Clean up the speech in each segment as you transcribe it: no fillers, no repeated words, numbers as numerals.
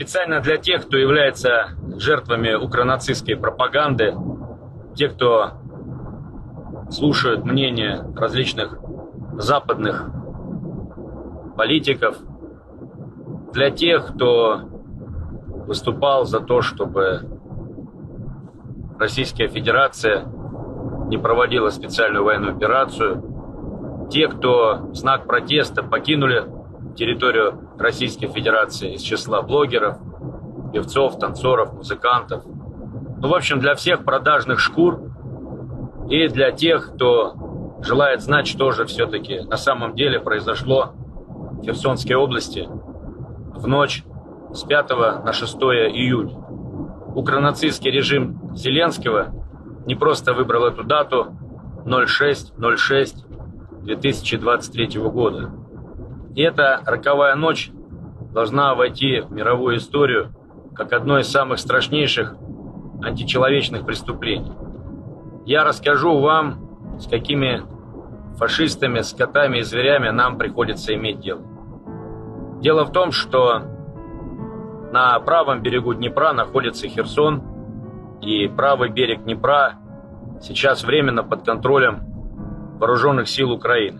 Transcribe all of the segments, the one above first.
Специально для тех, кто является жертвами укронацистской пропаганды, те, кто слушают мнение различных западных политиков, для тех, кто выступал за то, чтобы Российская Федерация не проводила специальную военную операцию, те, кто в знак протеста покинули территорию Российской Федерации из числа блогеров, певцов, танцоров, музыкантов. Ну, в общем, для всех продажных шкур и для тех, кто желает знать, что же все-таки на самом деле произошло в Херсонской области в ночь с 5 на 6 июня. Укронацистский режим Зеленского не просто выбрал эту дату 06/06/2023 года. И эта роковая ночь должна войти в мировую историю как одно из самых страшнейших античеловечных преступлений. Я расскажу вам, с какими фашистами, скотами и зверями нам приходится иметь дело. Дело в том, что на правом берегу Днепра находится Херсон, и правый берег Днепра сейчас временно под контролем вооруженных сил Украины.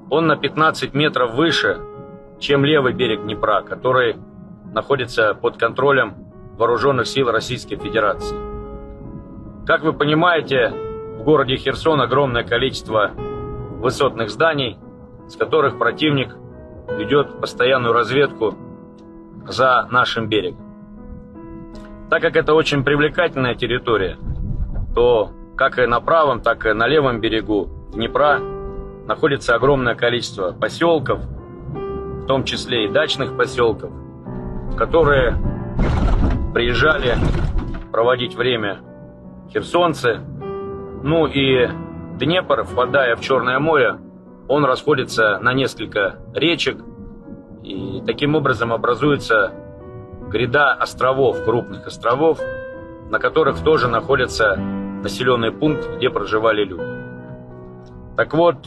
Он на 15 метров выше, чем левый берег Днепра, который находится под контролем вооруженных сил Российской Федерации. Как вы понимаете, в городе Херсон огромное количество высотных зданий, с которых противник ведет постоянную разведку за нашим берегом. Так как это очень привлекательная территория, то как и на правом, так и на левом берегу Днепра находится огромное количество поселков, в том числе и дачных поселков, в которые приезжали проводить время херсонцы. Ну и Днепр, впадая в Черное море, он расходится на несколько речек, и таким образом образуется гряда островов, крупных островов, на которых тоже находится населенный пункт, где проживали люди. Так вот,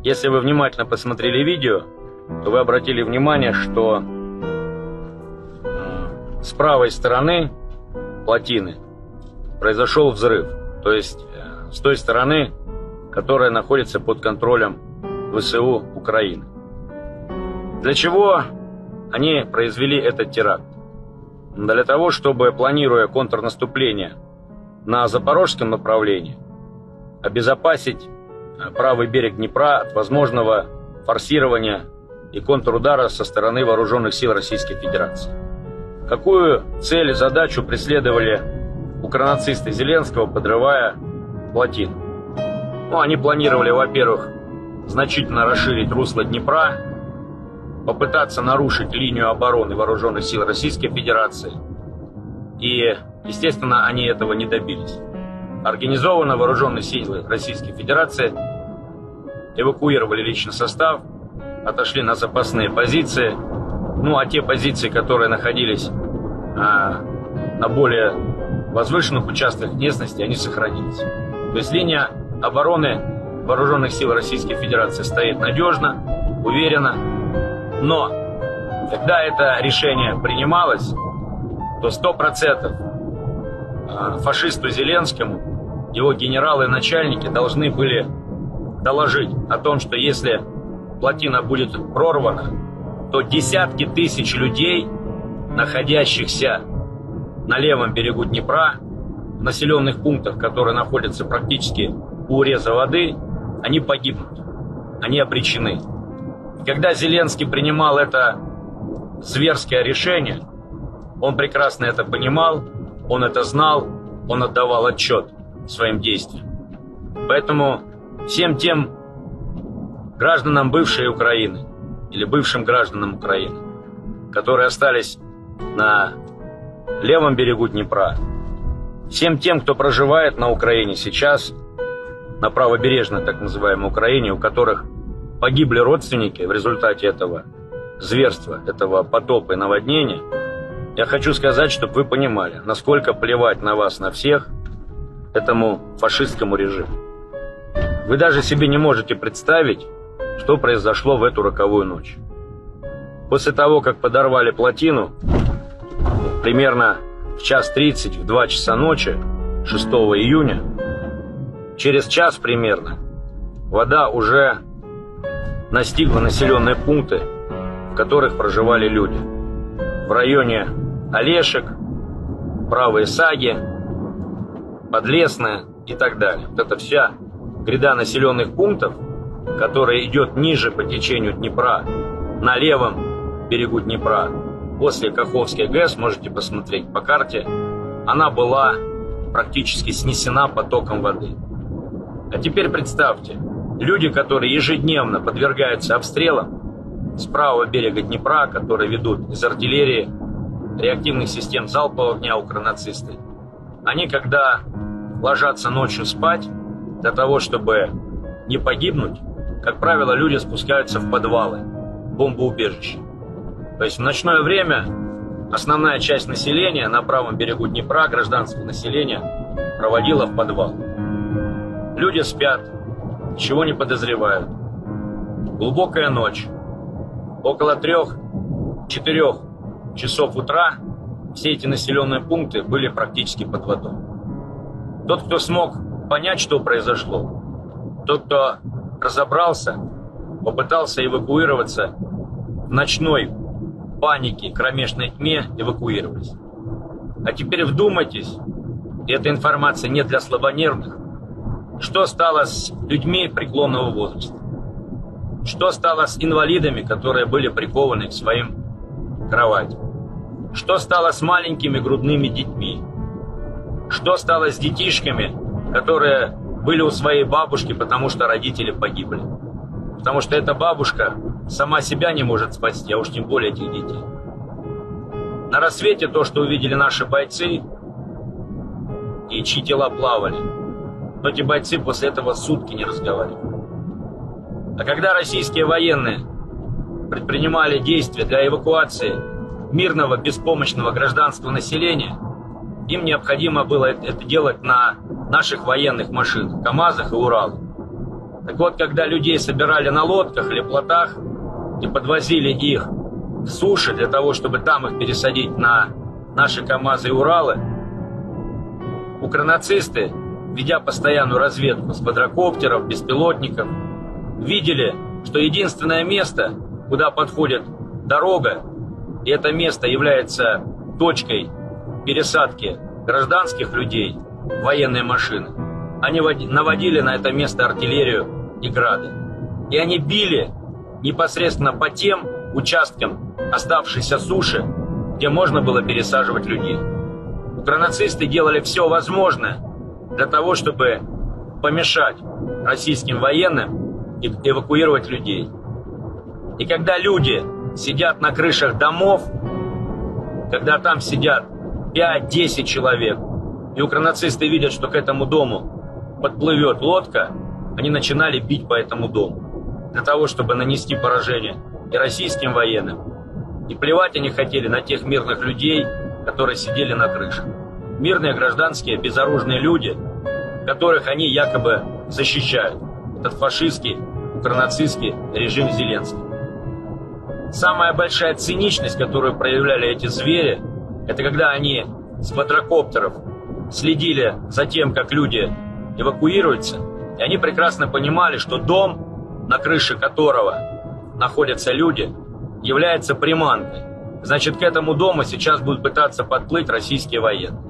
если вы внимательно посмотрели видео, то вы обратили внимание, что с правой стороны плотины произошел взрыв, то есть с той стороны, которая находится под контролем ВСУ Украины. Для чего они произвели этот теракт? Для того, чтобы, планируя контрнаступление на запорожском направлении, обезопасить правый берег Днепра от возможного форсирования и контрудара со стороны вооруженных сил Российской Федерации. Какую цель и задачу преследовали укронацисты Зеленского, подрывая плотину? Ну, они планировали, во-первых, значительно расширить русло Днепра, попытаться нарушить линию обороны вооруженных сил Российской Федерации. И, естественно, они этого не добились. Организованно вооруженные силы Российской Федерации эвакуировали личный состав, отошли на запасные позиции. Ну, а те позиции, которые находились на более возвышенных участках местности, они сохранились. То есть линия обороны вооруженных сил Российской Федерации стоит надежно, уверенно. Но когда это решение принималось, то 100% фашисту Зеленскому его генералы и начальники должны были доложить о том, что если плотина будет прорвана, то десятки тысяч людей, находящихся на левом берегу Днепра, в населенных пунктах, которые находятся практически у уреза воды, они погибнут, они обречены. И когда Зеленский принимал это зверское решение, он прекрасно это понимал, он это знал, он отдавал отчет своим действиям. Поэтому всем тем гражданам бывшей Украины или бывшим гражданам Украины, которые остались на левом берегу Днепра, всем тем, кто проживает на Украине сейчас, на правобережной так называемой Украине, у которых погибли родственники в результате этого зверства, этого потопа и наводнения, я хочу сказать, чтобы вы понимали, насколько плевать на вас, на всех, этому фашистскому режиму. Вы даже себе не можете представить, что произошло в эту роковую ночь. После того, как подорвали плотину, примерно в 1:30, в 2 часа ночи, 6 июня, через час примерно, вода уже настигла населенные пункты, в которых проживали люди. В районе Олешек, Правые Саги, Подлесная и так далее. Вот это вся гряда населенных пунктов, которая идет ниже по течению Днепра, на левом берегу Днепра, после Каховской ГЭС, можете посмотреть по карте, она была практически снесена потоком воды. А теперь представьте, люди, которые ежедневно подвергаются обстрелам с правого берега Днепра, которые ведут из артиллерии, реактивных систем залпового огня укронацисты, они, когда ложатся ночью спать, для того, чтобы не погибнуть, как правило, люди спускаются в подвалы, бомбоубежища. То есть в ночное время основная часть населения на правом берегу Днепра, гражданского населения, проводила в подвал. Люди спят, ничего не подозревают. Глубокая ночь. Около 3-4 часов утра все эти населенные пункты были практически под водой. Тот, кто смог понять, что произошло, тот, кто разобрался, попытался эвакуироваться, в ночной панике, кромешной тьме эвакуировались. А теперь вдумайтесь, и эта информация не для слабонервных, что стало с людьми преклонного возраста, что стало с инвалидами, которые были прикованы к своим кроватям, что стало с маленькими грудными детьми, что стало с детишками, которые были у своей бабушки, потому что родители погибли. Потому что эта бабушка сама себя не может спасти, а уж тем более этих детей. На рассвете то, что увидели наши бойцы, и чьи тела плавали, но эти бойцы после этого сутки не разговаривали. А когда российские военные предпринимали действия для эвакуации мирного, беспомощного гражданского населения, им необходимо было это делать на наших военных машинах, КАМАЗах и Уралах. Так вот, когда людей собирали на лодках или плотах и подвозили их к суше для того, чтобы там их пересадить на наши КАМАЗы и Уралы, укронацисты, ведя постоянную разведку с квадрокоптеров, беспилотников, видели, что единственное место, куда подходит дорога, и это место является точкой пересадки гражданских людей в военные машины, они наводили на это место артиллерию и грады. И они били непосредственно по тем участкам оставшейся суши, где можно было пересаживать людей. Укронацисты делали все возможное для того, чтобы помешать российским военным эвакуировать людей. И когда люди сидят на крышах домов, когда там сидят 5-10 человек, и укронацисты видят, что к этому дому подплывет лодка, они начинали бить по этому дому, для того, чтобы нанести поражение и российским военным. И плевать они хотели на тех мирных людей, которые сидели на крышах. Мирные, гражданские, безоружные люди, которых они якобы защищают. Этот фашистский, укронацистский режим Зеленского. Самая большая циничность, которую проявляли эти звери, это когда они с квадрокоптеров следили за тем, как люди эвакуируются, и они прекрасно понимали, что дом, на крыше которого находятся люди, является приманкой. Значит, к этому дому сейчас будут пытаться подплыть российские военные.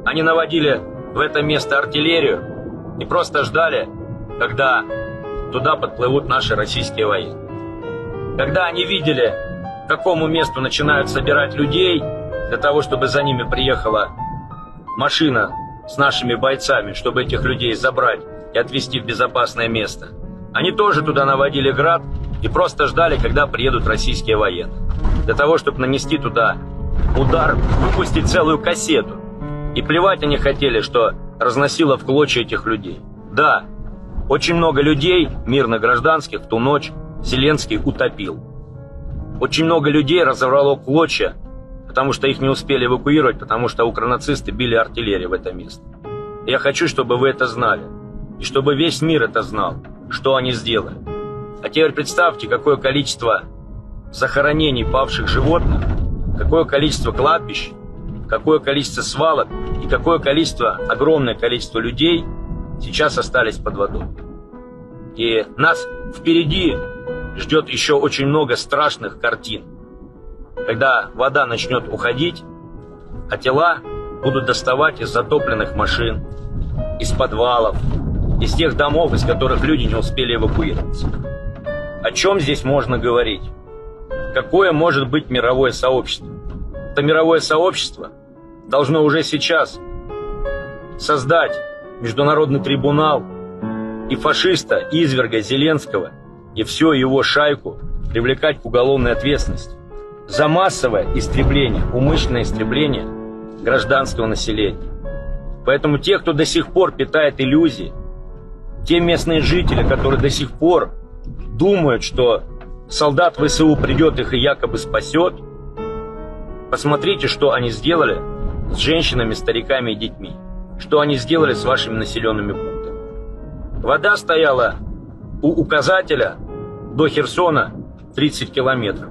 Они наводили в это место артиллерию и просто ждали, когда туда подплывут наши российские военные. Когда они видели, к какому месту начинают собирать людей, для того, чтобы за ними приехала машина с нашими бойцами, чтобы этих людей забрать и отвезти в безопасное место, они тоже туда наводили град и просто ждали, когда приедут российские военные. Для того, чтобы нанести туда удар, выпустить целую кассету. И плевать они хотели, что разносило в клочья этих людей. Да, очень много людей, мирно гражданских, в ту ночь Зеленский утопил. Очень много людей разорвало в клочья, потому что их не успели эвакуировать, потому что укронацисты били артиллерию в это место. Я хочу, чтобы вы это знали. И чтобы весь мир это знал, что они сделали. А теперь представьте, какое количество захоронений павших животных, какое количество кладбищ, какое количество свалок и какое огромное количество людей сейчас остались под водой. И нас впереди ждет еще очень много страшных картин, когда вода начнет уходить, а тела будут доставать из затопленных машин, из подвалов, из тех домов, из которых люди не успели эвакуироваться. О чем здесь можно говорить? Какое может быть мировое сообщество? Это мировое сообщество должно уже сейчас создать международный трибунал и фашиста, изверга Зеленского и всю его шайку привлекать к уголовной ответственности за массовое истребление, умышленное истребление гражданского населения. Поэтому те, кто до сих пор питает иллюзии, те местные жители, которые до сих пор думают, что солдат ВСУ придет их и якобы спасет, посмотрите, что они сделали с женщинами, стариками и детьми, что они сделали с вашими населенными пунктами. Вода стояла у указателя до Херсона 30 километров.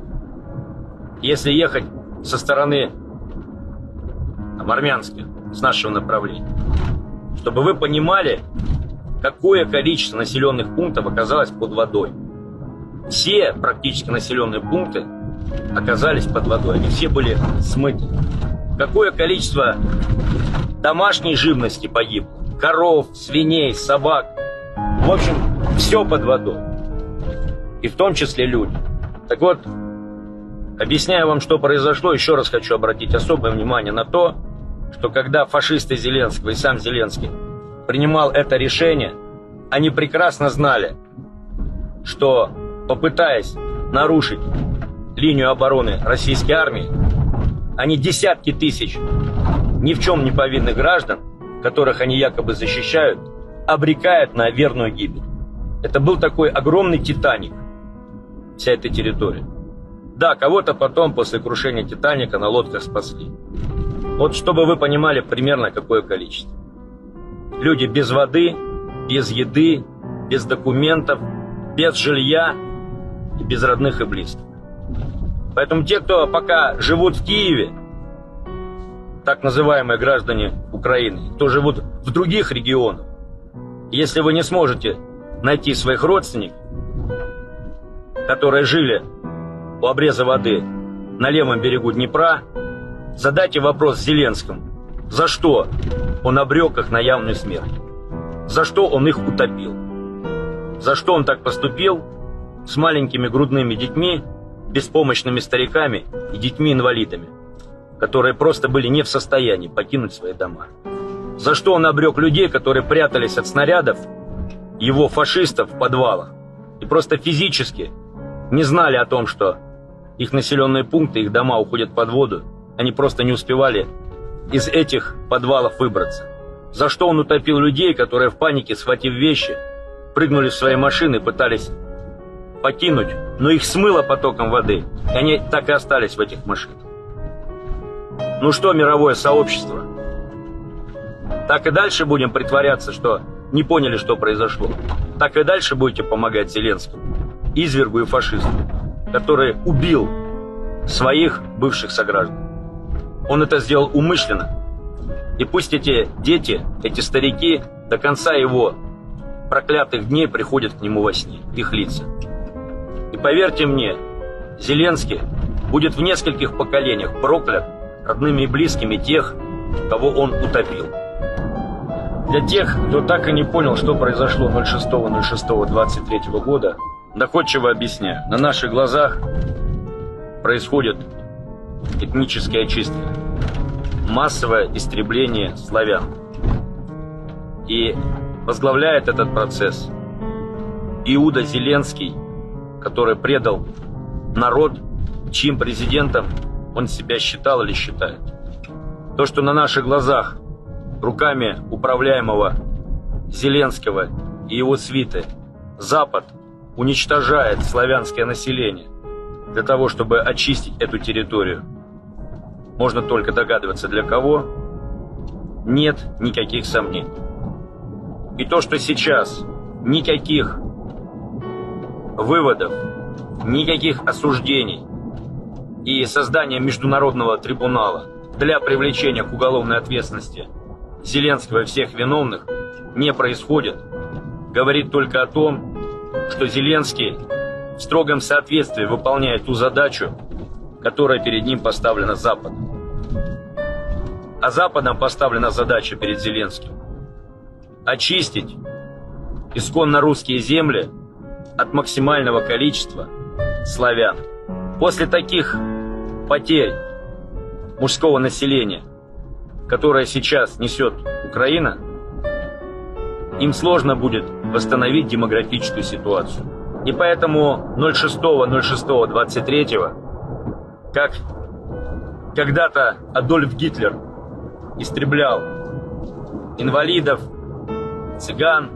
Если ехать со стороны Армянска, с нашего направления, чтобы вы понимали, какое количество населенных пунктов оказалось под водой. Все практически населенные пункты оказались под водой, они все были смыты. Какое количество домашней живности погибло, коров, свиней, собак, в общем, все под водой, и в том числе люди. Так вот, объясняя вам, что произошло, еще раз хочу обратить особое внимание на то, что когда фашисты Зеленского и сам Зеленский принимал это решение, они прекрасно знали, что, попытаясь нарушить линию обороны российской армии, они десятки тысяч ни в чем не повинных граждан, которых они якобы защищают, обрекают на верную гибель. Это был такой огромный Титаник, вся эта территория. Да, кого-то потом, после крушения Титаника, на лодках спасли. Вот чтобы вы понимали примерно какое количество. Люди без воды, без еды, без документов, без жилья и без родных и близких. Поэтому те, кто пока живут в Киеве, так называемые граждане Украины, кто живут в других регионах, если вы не сможете найти своих родственников, которые жили у обреза воды на левом берегу Днепра, задайте вопрос Зеленскому, за что он обрек их на явную смерть, за что он их утопил, за что он так поступил с маленькими грудными детьми, беспомощными стариками и детьми-инвалидами, которые просто были не в состоянии покинуть свои дома. За что он обрек людей, которые прятались от снарядов его фашистов в подвалах и просто физически не знали о том, что их населенные пункты, их дома уходят под воду, они просто не успевали из этих подвалов выбраться. За что он утопил людей, которые в панике, схватив вещи, прыгнули в свои машины и пытались покинуть, но их смыло потоком воды, и они так и остались в этих машинах. Ну что, мировое сообщество, так и дальше будем притворяться, что не поняли, что произошло? Так и дальше будете помогать Зеленскому, извергу и фашисту, который убил своих бывших сограждан? Он это сделал умышленно. И пусть эти дети, эти старики до конца его проклятых дней приходят к нему во сне, их лица. И поверьте мне, Зеленский будет в нескольких поколениях проклят родными и близкими тех, кого он утопил. Для тех, кто так и не понял, что произошло 06.06.23 года, доходчиво объясняю. На наших глазах происходит этническая очистка, массовое истребление славян. И возглавляет этот процесс Иуда Зеленский, который предал народ, чьим президентом он себя считал или считает. То, что на наших глазах руками управляемого Зеленского и его свиты Запад уничтожает славянское население для того, чтобы очистить эту территорию, можно только догадываться, для кого. Нет никаких сомнений. И то, что сейчас никаких выводов никаких осуждений и создания международного трибунала для привлечения к уголовной ответственности Зеленского и всех виновных не происходит, говорит только о том, что Зеленский в строгом соответствии выполняет ту задачу, которая перед ним поставлена Западом. А Западом поставлена задача перед Зеленским – очистить исконно русские земли от максимального количества славян. После таких потерь мужского населения, которое сейчас несет Украина, им сложно будет восстановить демографическую ситуацию. И поэтому 06.06.23, как когда-то Адольф Гитлер истреблял инвалидов, цыган,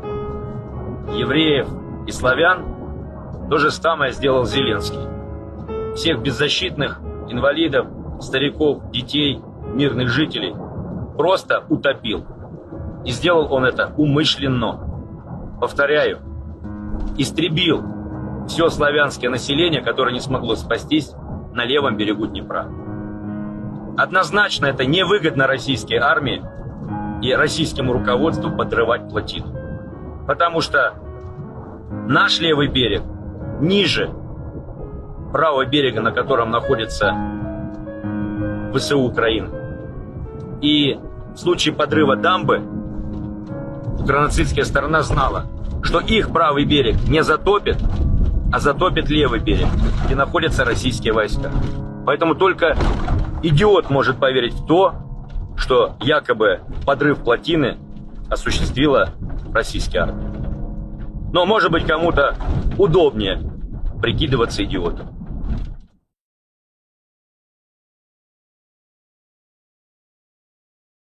евреев и славян, то же самое сделал Зеленский. Всех беззащитных инвалидов, стариков, детей, мирных жителей просто утопил. И сделал он это умышленно. Повторяю, истребил все славянское население, которое не смогло спастись на левом берегу Днепра. Однозначно это невыгодно российской армии и российскому руководству подрывать плотину. Потому что наш левый берег ниже правого берега, на котором находится ВСУ Украины. И в случае подрыва дамбы украинская сторона знала, что их правый берег не затопит, а затопит левый берег, где находятся российские войска. Поэтому только идиот может поверить в то, что якобы подрыв плотины осуществила российская армия. Но может быть кому-то удобнее прикидываться идиотом.